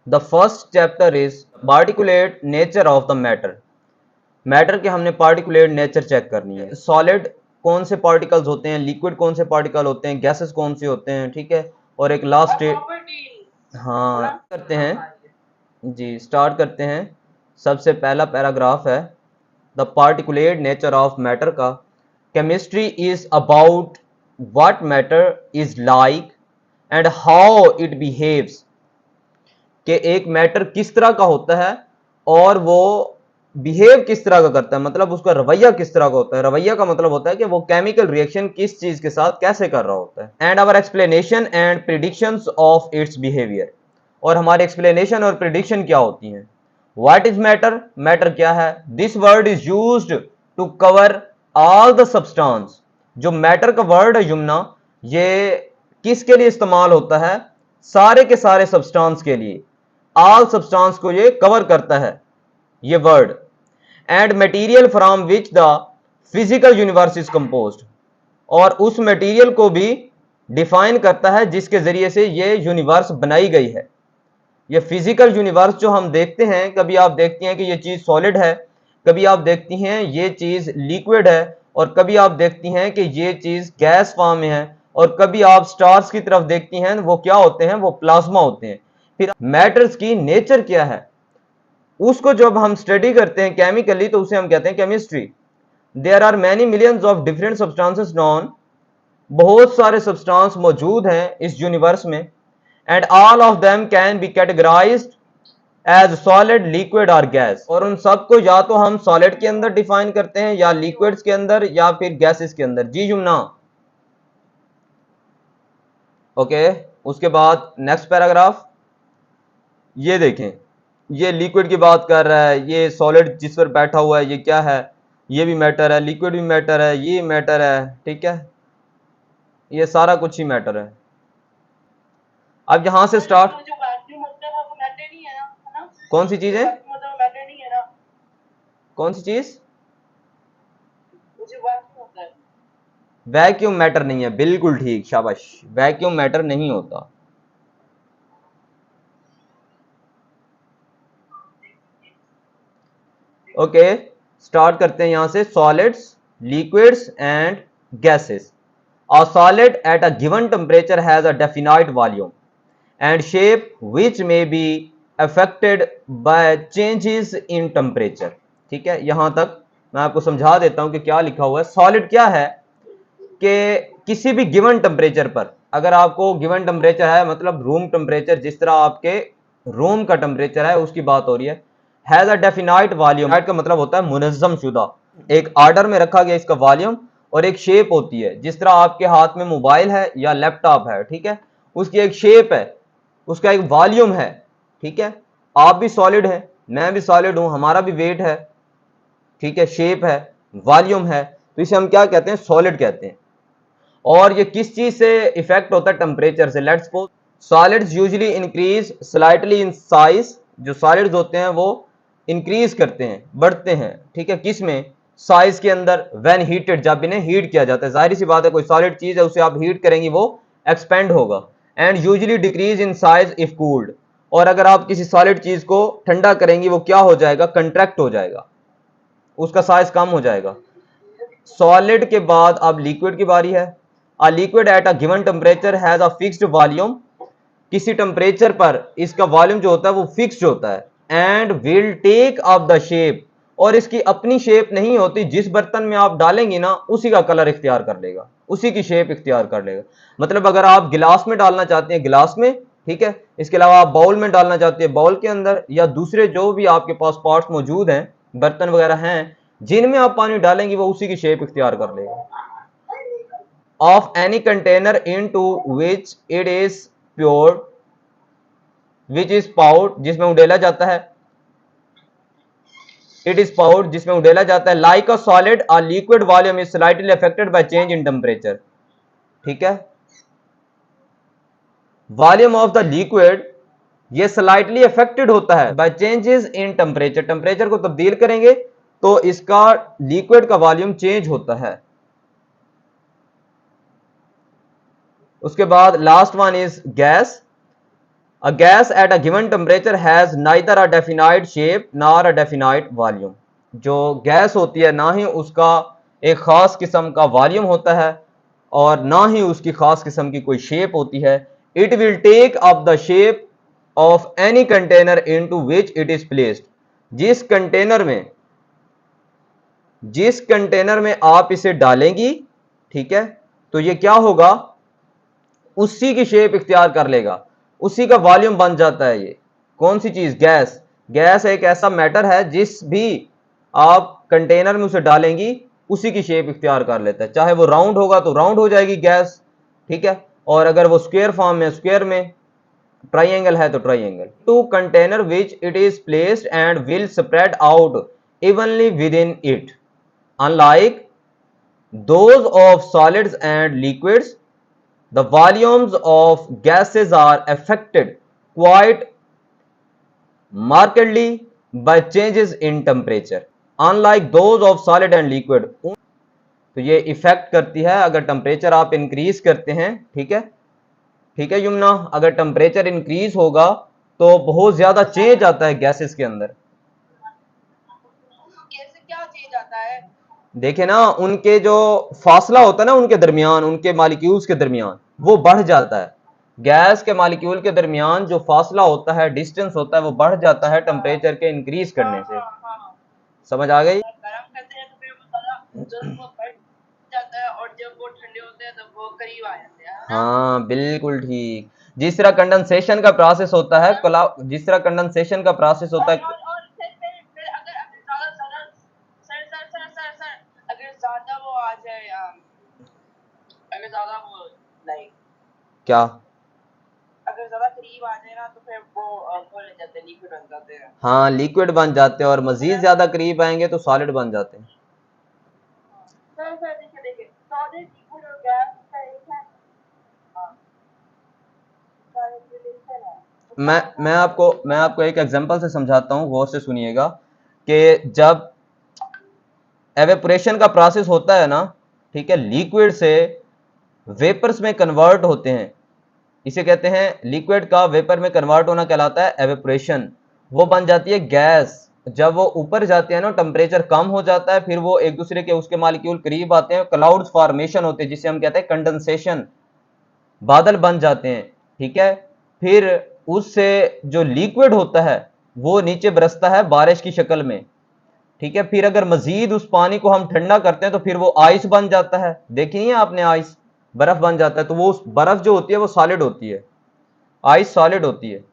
The first chapter is particulate nature of the matter. Matter के हमने particulate nature check करनी है। Solid कौन से पार्टिकल्स होते हैं, लिक्विड कौन से पार्टिकल होते हैं, गैसेस कौन से होते हैं, ठीक है। और एक लास्ट स्टेट, हाँ करते हैं जी, स्टार्ट करते हैं। सबसे पहला पैराग्राफ है the particulate nature of matter का। Chemistry is about what matter is like and how it behaves, कि एक मैटर किस तरह का होता है और वो बिहेव किस तरह का करता है, मतलब उसका रवैया किस तरह का होता है। रवैया का मतलब होता है कि वो केमिकल रिएक्शन किस चीज के साथ कैसे कर रहा होता है। And our explanation and predictions of its behaviour, और हमारे एक्सप्लेनेशन और प्रिडिक्शन क्या होती हैं। व्हाट इज मैटर, मैटर क्या है। This word is used to cover all the substance. जो मैटर का वर्ड है यमुना, ये किसके लिए इस्तेमाल होता है, सारे के सारे सब्सटेंस के लिए। ऑल सब्सटेंस को ये कवर करता है ये word. And material from which the physical universe is composed, और उस मटेरियल को भी डिफाइन करता है जिसके जरिए से ये यूनिवर्स बनाई गई है। ये फिजिकल यूनिवर्स जो हम देखते हैं, कभी आप देखती हैं कि ये चीज सॉलिड है, कभी आप देखती हैं ये चीज लिक्विड है, और कभी आप देखती हैं कि ये चीज गैस फॉर्म में है, और कभी आप स्टार्स की तरफ देखती हैं, वो क्या होते हैं, वो प्लाज्मा होते हैं। फिर मैटर्स की नेचर क्या है, उसको जब हम स्टडी करते हैं केमिकली तो उसे हम कहते हैं chemistry. There are many millions of different substances known, बहुत सारे सब्सटेंस मौजूद हैं इस यूनिवर्स में। And all of them can be categorised as solid, liquid और गैस, और उन सबको या तो हम सॉलिड के अंदर डिफाइन करते हैं, या लिक्विड्स के अंदर, या फिर गैसेस के अंदर। जी जुमना, ओके। उसके बाद नेक्स्ट पैराग्राफ ये देखें, ये लिक्विड की बात कर रहा है, ये सॉलिड जिस पर बैठा हुआ है ये क्या है, ये भी मैटर है, लिक्विड भी मैटर है, ये मैटर है, ठीक है। ये सारा कुछ ही मैटर है। अब यहां से स्टार्ट, जो वैक्यूम होता है वो मैटर नहीं है ना, कौन सी चीज है, मतलब मैटर नहीं है ना, कौन सी चीज, जो वैक्यूम होता है, वैक्यूम मैटर नहीं है, बिल्कुल ठीक, शाबाश, वैक्यूम मैटर नहीं होता। ओके, स्टार्ट करते हैं यहां से। Solids, liquids and gases. A solid at a given temperature has a definite volume and shape which may be affected by changes in temperature। ठीक है, यहां तक मैं आपको समझा देता हूं कि क्या लिखा हुआ है। सॉलिड क्या है कि किसी भी गिवन टेम्परेचर पर, अगर आपको गिवन टेम्परेचर है मतलब रूम टेम्परेचर, जिस तरह आपके रूम का टेम्परेचर है उसकी बात हो रही है। हैज अ डेफिनाइट वॉल्यूम, का मतलब होता है मुनज्जम शुदा, एक ऑर्डर में रखा गया इसका वॉल्यूम, और एक शेप होती है। जिस तरह आपके हाथ में मोबाइल है या लैपटॉप है, ठीक है, उसकी एक शेप है, उसका एक वॉल्यूम है, ठीक है। आप भी सॉलिड है, मैं भी सॉलिड हूं, हमारा भी वेट है, ठीक है, शेप है, वॉल्यूम है, तो इसे हम क्या कहते हैं, सॉलिड कहते हैं। और ये किस चीज से इफेक्ट होता है, टेम्परेचर से। Let's suppose solids usually increase slightly in size, जो सॉलिड्स होते हैं वो इंक्रीज करते हैं, बढ़ते हैं, ठीक है, किस में, साइज के अंदर। व्हेन हीटेड, जब इन्हें हीट किया जाता है, जाहिर सी बात है कोई सॉलिड चीज है उसे आप हीट करेंगी वो एक्सपेंड होगा। And usually decrease in size if cooled, और अगर आप किसी सॉलिड चीज को ठंडा करेंगी वो क्या हो जाएगा, कंट्रैक्ट हो जाएगा, उसका साइज कम हो जाएगा। सॉलिड के बाद अब लिक्विड की बारी है। A liquid at a given temperature has a fixed volume, किसी टेम्परेचर पर इसका वॉल्यूम जो होता है वो फिक्स्ड होता है। And will take up the shape, और इसकी अपनी शेप नहीं होती, जिस बर्तन में आप डालेंगे ना उसी का कलर इख्तियार कर लेगा, उसी की शेप इख्तियार कर लेगा। मतलब अगर आप गिलास में डालना चाहते हैं गिलास में, ठीक है, इसके अलावा आप बाउल में डालना चाहते हैं बाउल के अंदर, या दूसरे जो भी आपके पास पार्ट्स मौजूद हैं, बर्तन वगैरह हैं जिनमें आप पानी डालेंगे वो उसी की शेप इख्तियार कर लेगा। Of any container into which it is poured, which is poured, जिसमें उडेला जाता है, इट इज पाउड जिसमें उडेला जाता है। Like a solid a liquid volume is slightly affected by change in temperature, ठीक है। वॉल्यूम ऑफ द लिक्विड ये स्लाइटली अफेक्टेड होता है by changes in temperature, temperature को तब्दील करेंगे तो इसका लिक्विड का वॉल्यूम चेंज होता है। उसके बाद last one is gas. A gas at a given temperature has neither a definite shape nor a definite volume. जो गैस होती है ना ही उसका एक खास किस्म का वॉल्यूम होता है और ना ही उसकी खास किस्म की कोई शेप होती है. It will take up the shape of any container into which it is placed. जिस कंटेनर में आप इसे डालेंगी, ठीक है, तो ये क्या होगा, उसी की शेप इख्तियार कर लेगा, उसी का वॉल्यूम बन जाता है. ये कौन सी चीज, गैस. गैस एक ऐसा मैटर है जिस भी आप कंटेनर में उसे डालेंगी उसी की शेप इख्तियार कर लेता है. चाहे वो राउंड होगा तो राउंड हो जाएगी गैस, ठीक है, और अगर वो स्क्वायर फॉर्म में, स्क्वायर में, ट्राइंगल है तो triangle. To container which it is placed and will spread out evenly within इट, unlike those of solids and liquids. The volumes of gases are affected quite markedly by changes in temperature, unlike those of solid and liquid. तो ये effect करती है अगर temperature आप increase करते हैं, ठीक है, ठीक है यमुना, अगर टेम्परेचर इंक्रीज होगा तो बहुत ज्यादा चेंज आता है गैसेस के अंदर. कैसे क्या चेंज आता है? देखे ना, उनके जो फासला होता है ना उनके दरमियान, उनके मालिक्यूल्स के दरमियान, वो बढ़ जाता है. गैस के मालिक्यूल के दरमियान जो फासला होता है, डिस्टेंस होता है, वो बढ़ जाता है टेम्परेचर के इंक्रीज करने से. समझ आ गई? गर्म करते हैं तो फिर वो सारा जब वो बढ़ जाता है और जब वो ठंडे होते हैं तब वो करीब आ जाते हैं, है ना? हाँ बिल्कुल ठीक. जिस तरह कंडेंसेशन का प्रोसेस होता है, जिस तरह कंडेंसेशन का प्रोसेस होता है. और फिर अगर ज्यादा ज्यादा सर अगर ज्यादा वो आ जाए, अगर ज्यादा वो लाइक क्या? अगर ज्यादा करीब आ जाए ना तो फिर वो ले जाते हैं, लिक्विड बन जाते हैं. हाँ लिक्विड बन जाते हैं, और मजीद ज्यादा करीब आएंगे तो सॉलिड बन जाते हैं. सर देखिए सॉलिड, लिक्विड और गैस का एक है, रिलेशन है. मैं आपको एक एग्जांपल से समझाता हूँ, गौर से सुनिएगा. कि जब एवेपोरेशन का प्रोसेस होता है ना, ठीक है, लिक्विड से वेपर्स में कन्वर्ट होते हैं, इसे कहते हैं, लिक्विड का वेपर में कन्वर्ट होना कहलाता है एवेपोरेशन. वो बन जाती है गैस. जब वो ऊपर जाते हैं ना, टेम्परेचर कम हो जाता है, फिर वो एक दूसरे के, उसके मॉलिक्यूल करीब आते हैं, क्लाउड्स फॉर्मेशन होते हैं जिसे हम कहते हैं कंडेंसेशन, बादल बन जाते हैं, ठीक है. फिर उससे जो लिक्विड होता है वो नीचे बरसता है बारिश की शक्ल में, ठीक है. फिर अगर मजीद उस पानी को हम ठंडा करते हैं तो फिर वो आइस बन जाता है. देखी है आपने आइस, बर्फ बन जाता है. तो वो उस बर्फ जो होती है वो सॉलिड होती है, आइस सॉलिड होती है.